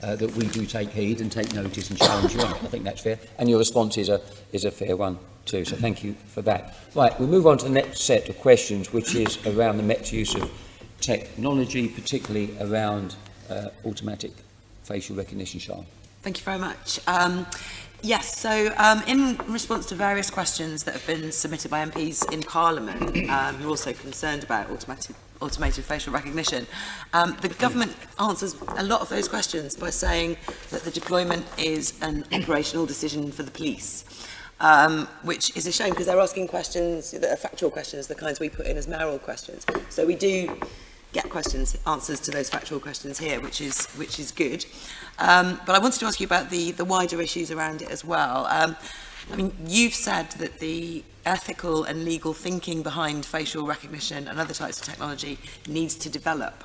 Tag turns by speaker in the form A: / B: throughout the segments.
A: that we do take heed and take notice and challenge you on it. I think that's fair. And your response is a fair one too, so thank you for that. Right, we'll move on to the next set of questions, which is around the Met's use of technology, particularly around automatic facial recognition. Charles.
B: Thank you very much. Yes, so in response to various questions that have been submitted by MPs in Parliament, who are also concerned about automated facial recognition, the government answers a lot of those questions by saying that the deployment is an operational decision for the police, which is a shame because they're asking questions that are factual questions, the kinds we put in as mayoral questions. So we do get answers to those factual questions here, which is good. But I wanted to ask you about the wider issues around it as well. I mean, you've said that the ethical and legal thinking behind facial recognition and other types of technology needs to develop.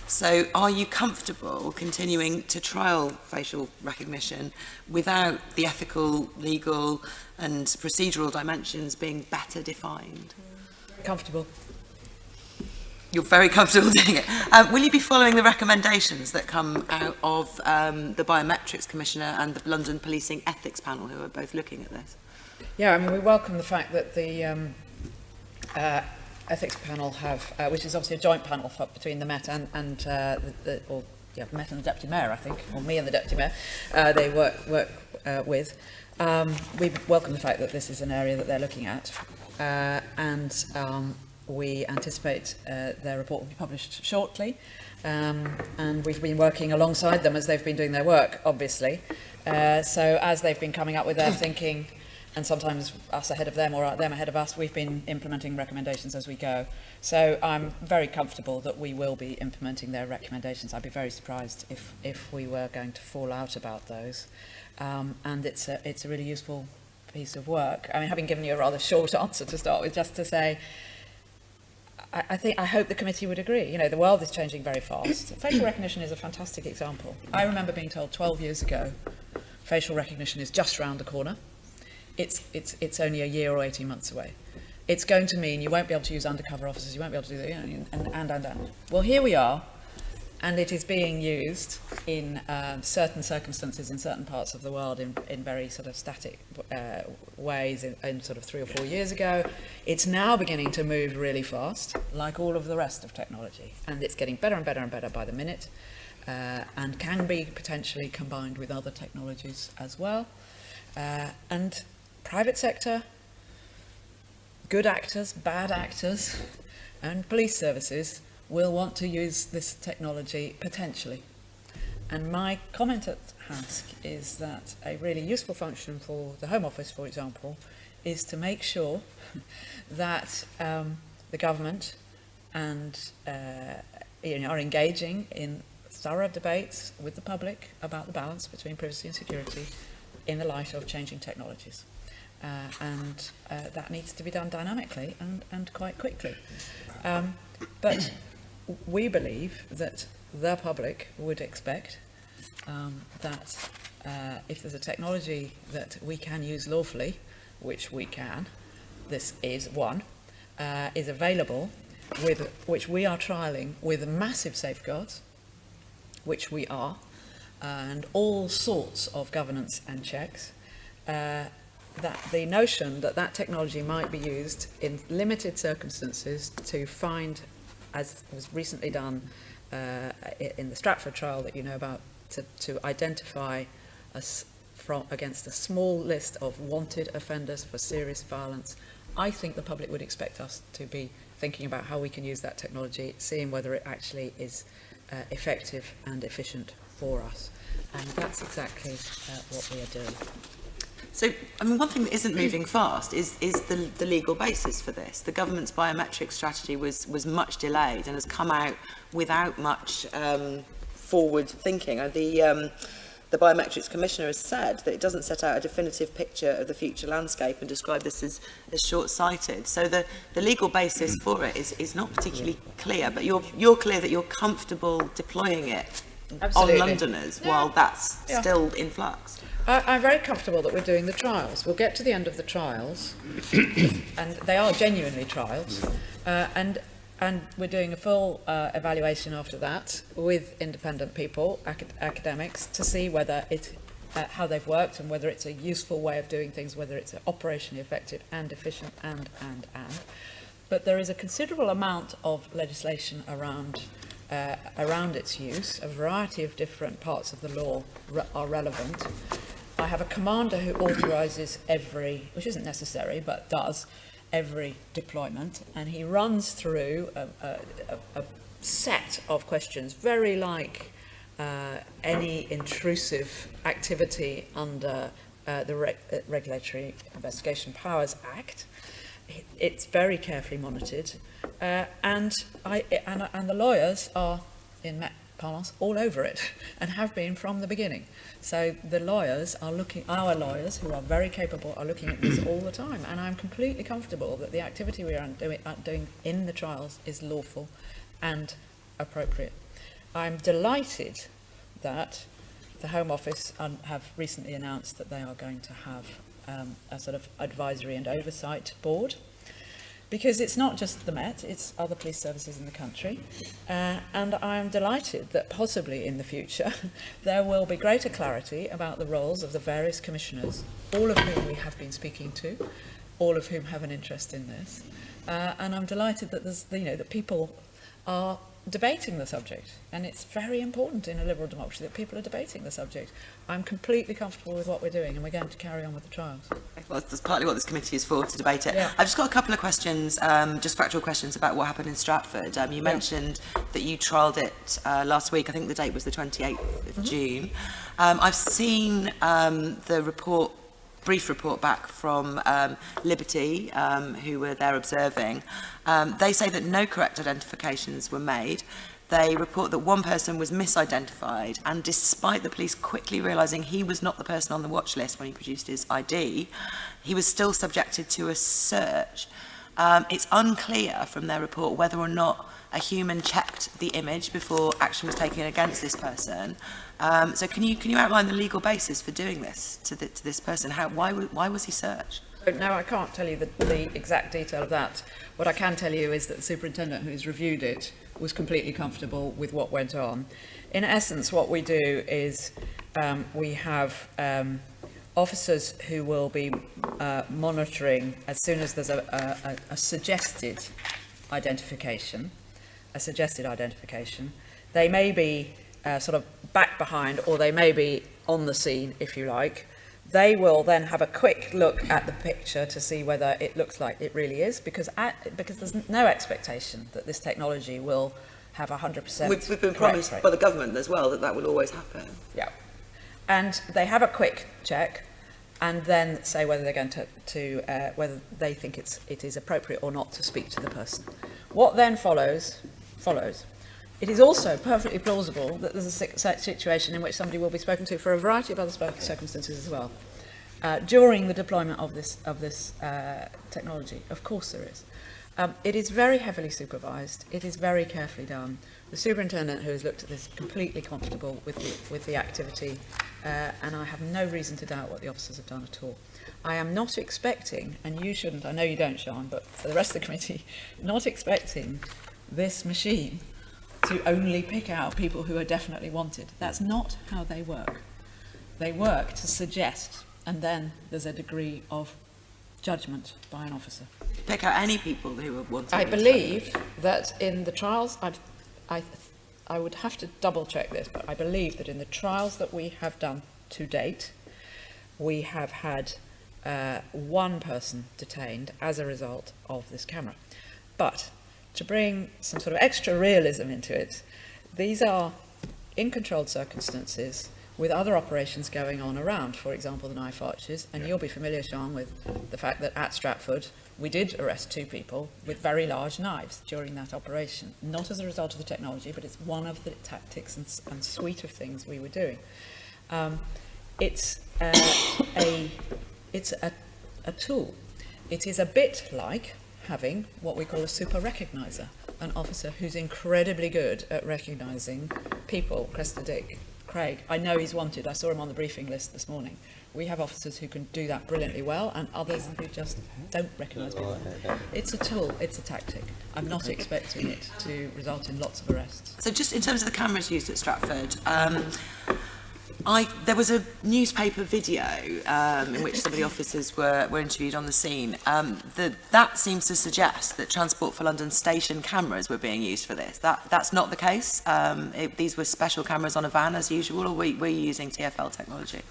B: So are you comfortable continuing to trial facial recognition without the ethical, legal and procedural dimensions being better defined?
C: Comfortable.
B: You're very comfortable doing it. Will you be following the recommendations that come out of the Biometrics Commissioner and the London Policing Ethics Panel, who are both looking at this?
C: Yeah, I mean, we welcome the fact that the Ethics Panel have, which is obviously a joint panel between the Met and the Met and the Deputy Mayor, I think, or me and the Deputy Mayor, they work with. We welcome the fact that this is an area that they're looking at, and we anticipate their report will be published shortly, and we've been working alongside them as they've been doing their work, obviously. So as they've been coming up with their thinking, and sometimes us ahead of them or them ahead of us, we've been implementing recommendations as we go. So I'm very comfortable that we will be implementing their recommendations. I'd be very surprised if we were going to fall out about those. And it's a really useful piece of work. I mean, having given you a rather short answer to start with, just to say, I hope the committee would agree. You know, the world is changing very fast. Facial recognition is a fantastic example. I remember being told 12 years ago, facial recognition is just round the corner. It's only a year or 18 months away. It's going to mean you won't be able to use undercover officers, you won't be able to do that, you know, and. Well, here we are, and it is being used in certain circumstances in certain parts of the world in very sort of static ways in sort of 3 or 4 years ago. It's now beginning to move really fast, like all of the rest of technology, and it's getting better and better and better by the minute, and can be potentially combined with other technologies as well. And private sector, good actors, bad actors, and police services will want to use this technology potentially. And my comment at HASC is that a really useful function for the Home Office, for example, is to make sure that the government and are engaging in thorough debates with the public about the balance between privacy and security in the light of changing technologies. And that needs to be done dynamically and quite quickly. But we believe that the public would expect that if there's a technology that we can use lawfully, which we can, this is one, is available, which we are trialling with massive safeguards, which we are, and all sorts of governance and checks, that the notion that that technology might be used in limited circumstances to find, as was recently done in the Stratford trial that you know about, to identify us against a small list of wanted offenders for serious violence. I think the public would expect us to be thinking about how we can use that technology, seeing whether it actually is effective and efficient for us. And that's exactly what we are doing.
B: So, I mean, one thing that isn't moving fast is the legal basis for this. The government's biometric strategy was much delayed and has come out without much forward thinking. The Biometrics Commissioner has said that it doesn't set out a definitive picture of the future landscape and describe this as short-sighted. So the legal basis for it is not particularly clear, but you're clear that you're comfortable deploying it
C: Absolutely.
B: on Londoners while that's still in flux.
C: I'm very comfortable that we're doing the trials. We'll get to the end of the trials, and they are genuinely trials. And And we're doing a full evaluation after that with independent people, academics, to see whether how they've worked and whether it's a useful way of doing things, whether it's operationally effective and efficient and. But there is a considerable amount of legislation around its use. A variety of different parts of the law are relevant. I have a commander who authorises every, which isn't necessary, but does, every deployment, and he runs through a set of questions, very like any intrusive activity under the Regulatory Investigation Powers Act. It's very carefully monitored, and the lawyers are, in Met parlance, all over it, and have been from the beginning. So the lawyers are our lawyers, who are very capable, are looking at this all the time, and I'm completely comfortable that the activity we are doing in the trials is lawful and appropriate. I'm delighted that the Home Office have recently announced that they are going to have a sort of advisory and oversight board, because it's not just the Met, it's other police services in the country, and I'm delighted that possibly in the future there will be greater clarity about the roles of the various commissioners, all of whom we have been speaking to, all of whom have an interest in this, and I'm delighted that that people are debating the subject, and it's very important in a liberal democracy that people are debating the subject. I'm completely comfortable with what we're doing, and we're going to carry on with the trials.
B: Well, that's partly what this committee is for, to debate it.
C: Yeah.
B: I've just got a couple of questions, just factual questions about what happened in Stratford. You mentioned that you trialled it last week. I think the date was the 28th of June. I've seen the brief report back from Liberty, who were there observing. They say that no correct identifications were made. They report that one person was misidentified, and despite the police quickly realising he was not the person on the watch list when he produced his ID, he was still subjected to a search. It's unclear from their report whether or not a human checked the image before action was taken against this person. So can you outline the legal basis for doing this to this person? Why was he searched?
C: No, I can't tell you the exact detail of that. What I can tell you is that the superintendent who's reviewed it was completely comfortable with what went on. In essence, what we do is we have officers who will be monitoring as soon as there's a suggested identification. They may be sort of back behind, or they may be on the scene, if you like. They will then have a quick look at the picture to see whether it looks like it really is, because there's no expectation that this technology will have 100%.
B: We've been promised by the government as well that will always happen.
C: Yeah. And they have a quick check, and then say whether they're going to whether they think it is appropriate or not to speak to the person. What then follows. It is also perfectly plausible that there's a situation in which somebody will be spoken to for a variety of other circumstances as well. During the deployment of this technology, of course there is. It is very heavily supervised. It is very carefully done. The superintendent who has looked at this is completely comfortable with the activity, and I have no reason to doubt what the officers have done at all. I am not expecting, and you shouldn't, I know you don't, Sean, but for the rest of the committee, not expecting this machine to only pick out people who are definitely wanted. That's not how they work. They work to suggest, and then there's a degree of judgment by an officer.
B: Pick out any people who are wanted.
C: I believe that in the trials, I would have to double check this, but I believe that in the trials that we have done to date, we have had one person detained as a result of this camera. But to bring some sort of extra realism into it, these are in controlled circumstances with other operations going on around, for example, the knife arches, and you'll be familiar, Sean, with the fact that at Stratford, we did arrest 2 people with very large knives during that operation, not as a result of the technology, but it's one of the tactics and suite of things we were doing. It's a tool. It is a bit like having what we call a super recognizer, an officer who's incredibly good at recognising people. Cressida Dick, Craig, I know he's wanted. I saw him on the briefing list this morning. we have officers who can do that brilliantly well, and others who just don't recognise people. It's a tool, it's a tactic. I'm not expecting it to result in lots of arrests.
B: So just in terms of the cameras used at Stratford, there was a newspaper video in which some of the officers were interviewed on the scene. That seems to suggest that Transport for London station cameras were being used for this. That's not the case. These were special cameras on a van as usual, or were you using TfL technology?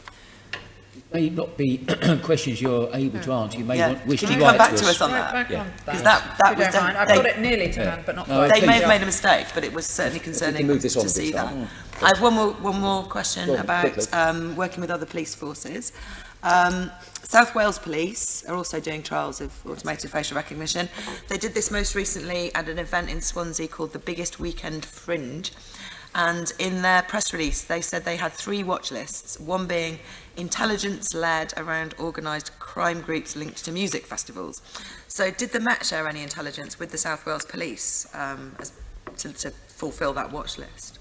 A: May not be questions you're able to answer. You may wish to
B: Can you
A: write
B: come back
A: to
B: to
A: us.
B: us on that?
C: Back on
B: Because
C: that.
B: that
C: If you
B: was
C: don't mind. I've got it nearly to hand, but not
A: No,
C: quite.
B: they may
A: please.
B: have made a mistake, but it was certainly concerning
A: move this on
B: to
A: a bit,
B: see that.
A: Simon.
B: I have one more question
A: Go on,
B: about
A: quickly.
B: working with other police forces. South Wales Police are also doing trials of automated facial recognition. They did this most recently at an event in Swansea called the Biggest Weekend Fringe. And in their press release, they said they had 3 watch lists, one being intelligence-led around organised crime groups linked to music festivals. So did the Met share any intelligence with the South Wales Police to fulfil that watch list?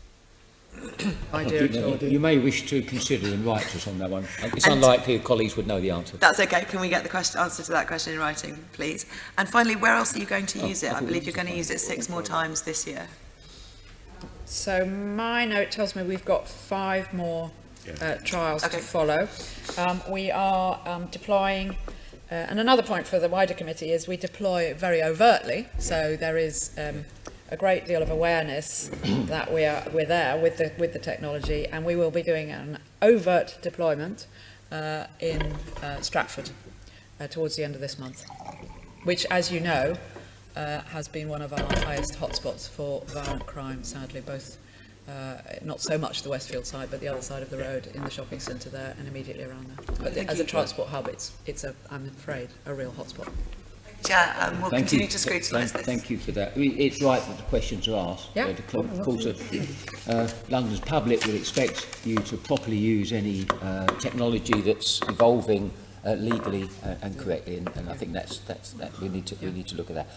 C: Idea at all.
A: You may wish to consider and write to us on that one. It's unlikely your colleagues would know the answer.
B: That's okay. Can we get the answer to that question in writing, please? And finally, where else are you going to use it? I believe you're going to use it 6 more times this year.
C: So my note tells me we've got 5 more trials
B: Okay.
C: to follow. We are deploying, and another point for the wider committee is we deploy very overtly. So there is a great deal of awareness that we're there with the technology, and we will be doing an overt deployment in Stratford towards the end of this month, which, as you know, has been one of our highest hotspots for violent crime, sadly, both not so much the Westfield side, but the other side of the road in the shopping centre there and immediately around there. But as a transport hub, it's I'm afraid, a real hotspot.
B: Chair, we'll continue to scrutinise this.
A: Thank you for that. It's right that the questions are asked.
C: Yeah.
A: Of course, London's public would expect you to properly use any technology that's evolving legally and correctly, and I think that we need to look at that.